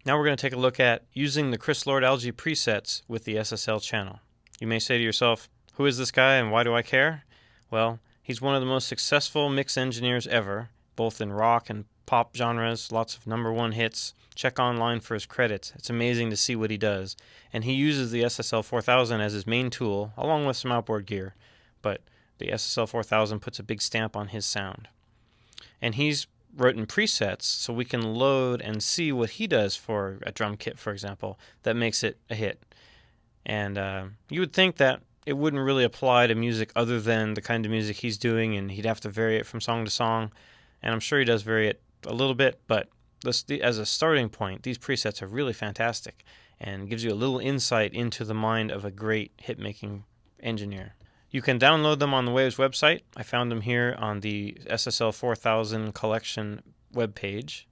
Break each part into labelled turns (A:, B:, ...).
A: Now we're going to take a look at using the Wssl presets with the SSL channel. You may say to yourself, who is this guy and why do I care? Well, he's one of the most successful mix engineers ever, both in rock and pop genres, lots of #1 hits. Check online for his credits. It's amazing to see what he does. And he uses the SSL 4000 as his main tool, along with some outboard gear. But the SSL 4000 puts a big stamp on his sound. And he's written presets so we can load and see what he does for a drum kit, for example, that makes it a hit. And you would think that it wouldn't really apply to music other than the kind of music he's doing, and he'd have to vary it from song to song. And I'm sure he does vary it a little bit, but as a starting point, these presets are really fantastic and gives you a little insight into the mind of a great hit-making engineer. You can download them on the Waves website. I found them here on the SSL 4000 collection webpage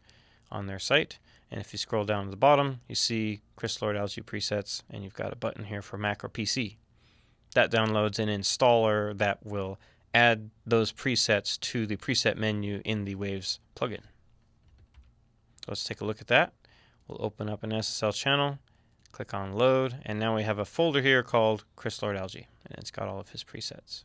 A: on their site. And if you scroll down to the bottom, you see Wssl presets, and you've got a button here for Mac or PC. That downloads an installer that will add those presets to the preset menu in the Waves plugin. So let's take a look at that. We'll open up an SSL channel, click on load, and now we have a folder here called Wssl, and it's got all of his presets.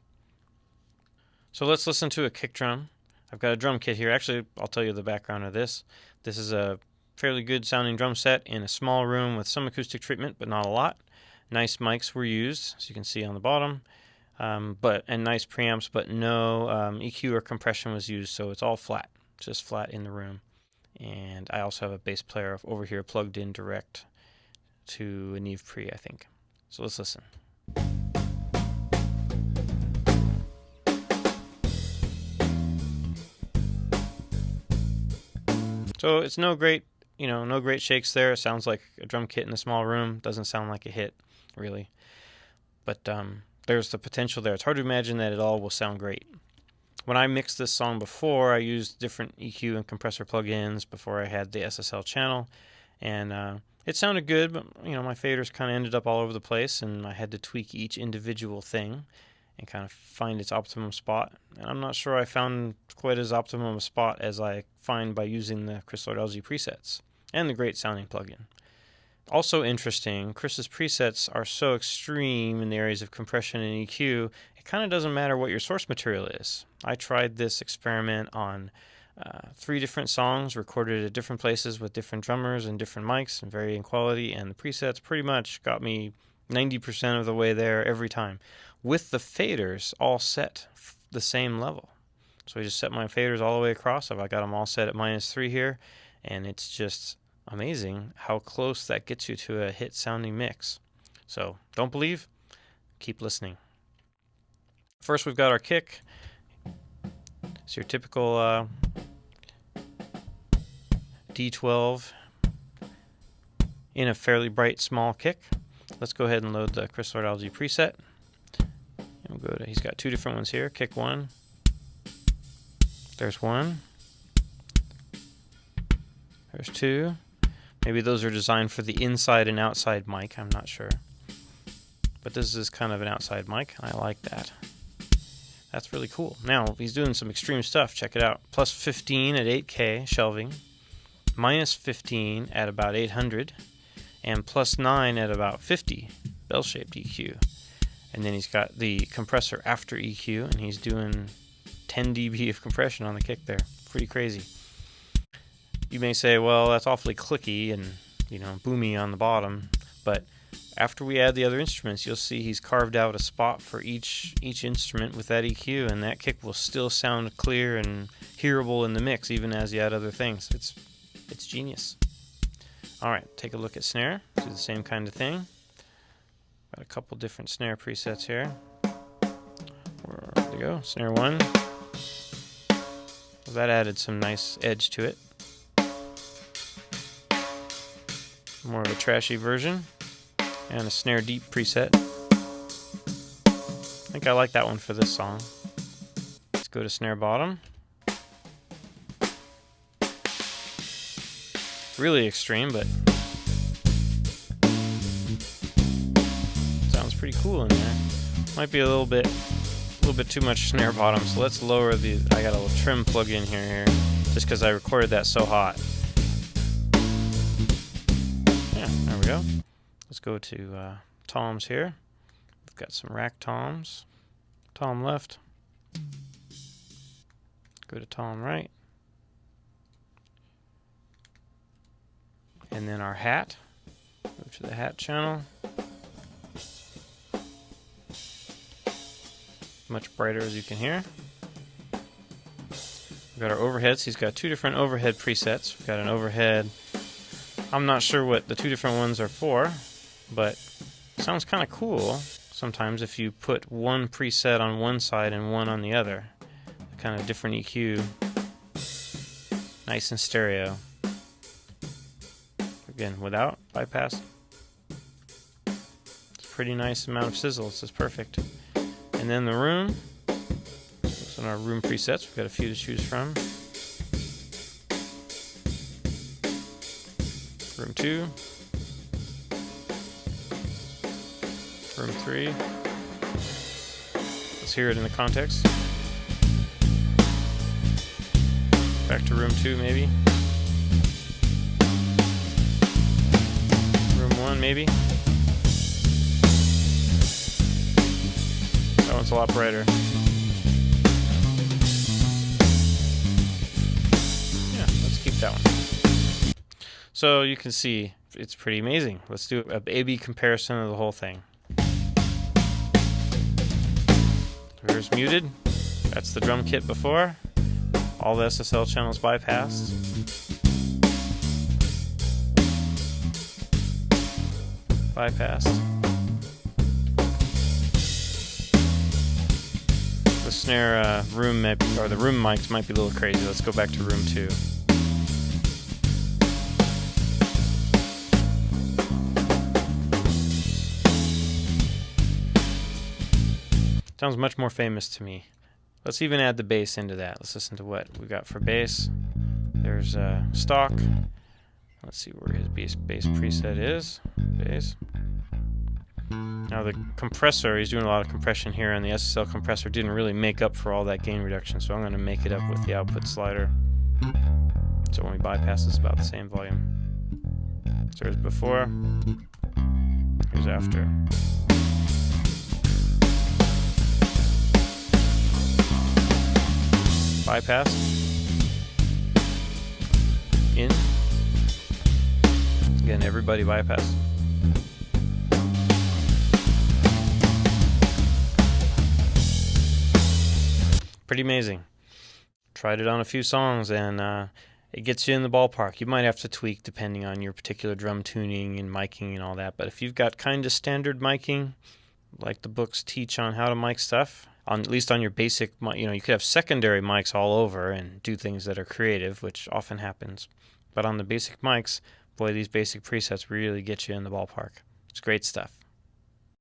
A: So let's listen to a kick drum. I've got a drum kit here. Actually, I'll tell you the background of this. This is a fairly good sounding drum set in a small room with some acoustic treatment, but not a lot. Nice mics were used, as you can see on the bottom, and nice preamps, but no EQ or compression was used, so it's all flat, just flat in the room. And I also have a bass player over here plugged in direct to a Neve Pre, I think. So let's listen. So it's no great shakes there. It sounds like a drum kit in a small room. Doesn't sound like a hit, really. But there's the potential there. It's hard to imagine that it all will sound great. When I mixed this song before, I used different EQ and compressor plugins before I had the SSL channel, and it sounded good, but my faders kind of ended up all over the place, and I had to tweak each individual thing and kind of find its optimum spot. And I'm not sure I found quite as optimum a spot as I find by using the Wssl presets and the great sounding plugin. Also interesting, Chris's presets are so extreme in the areas of compression and EQ, it kind of doesn't matter what your source material is. I tried this experiment on 3 different songs recorded at different places with different drummers and different mics and varying quality, and the presets pretty much got me 90% of the way there every time, with the faders all set the same level. So I just set my faders all the way across. I got them all set at -3 here, and it's just amazing how close that gets you to a hit sounding mix. So don't believe? Keep listening. First we've got our kick. It's your typical D12 in a fairly bright small kick. Let's go ahead and load the Wssl preset. And we'll he's got 2 different ones here. Kick 1. There's 1. There's 2. Maybe those are designed for the inside and outside mic, I'm not sure. But this is kind of an outside mic, and I like that. That's really cool. Now, he's doing some extreme stuff. Check it out. +15 at 8K shelving, -15 at about 800, and +9 at about 50 bell-shaped EQ. And then he's got the compressor after EQ, and he's doing 10 dB of compression on the kick there. Pretty crazy. You may say, well, that's awfully clicky and boomy on the bottom, but after we add the other instruments, you'll see he's carved out a spot for each instrument with that EQ, and that kick will still sound clear and hearable in the mix, even as you add other things. It's genius. All right, take a look at snare. Do the same kind of thing. Got a couple different snare presets here. There we go, snare 1. Well, that added some nice edge to it. More of a trashy version. And a snare deep preset. I think I like that one for this song. Let's go to snare bottom. Really extreme, but sounds pretty cool in there. Might be a little bit too much snare bottom, so let's lower the. I got a little trim plug in here, just because I recorded that so hot. go. Let's go to toms here. We've got some rack toms. Tom left. Go to tom right. And then our hat. Go to the hat channel. Much brighter, as you can hear. We've got our overheads. He's got two different overhead presets. We've got an overhead. I'm not sure what the two different ones are for, but it sounds kind of cool sometimes if you put one preset on one side and one on the other. Kind of different EQ. Nice and stereo. Again, without bypass. It's a pretty nice amount of sizzle. This is perfect. And then the room. So in our room presets, we've got a few to choose from. Room 2. Room 3. Let's hear it in the context. Back to room 2 maybe. Room 1 maybe. That one's a lot brighter. Yeah, let's keep that one. So you can see it's pretty amazing. Let's do a A/B comparison of the whole thing. Here's muted. That's the drum kit before. All the SSL channels bypassed. Bypassed. The snare room or the room mics might be a little crazy. Let's go back to room 2. Sounds much more famous to me. Let's even add the bass into that. Let's listen to what we got for bass. There's stock. Let's see where his bass preset is. Bass. Now the compressor, he's doing a lot of compression here, and the SSL compressor didn't really make up for all that gain reduction, so I'm going to make it up with the output slider. So when we bypass, it's about the same volume. So there's before. Here's after. Bypass. In. Again, everybody bypass. Pretty amazing. Tried it on a few songs, and it gets you in the ballpark. You might have to tweak depending on your particular drum tuning and miking and all that, but if you've got kind of standard miking, like the books teach on how to mic stuff, at least on your basic, you could have secondary mics all over and do things that are creative, which often happens. But on the basic mics, boy, these basic presets really get you in the ballpark. It's great stuff.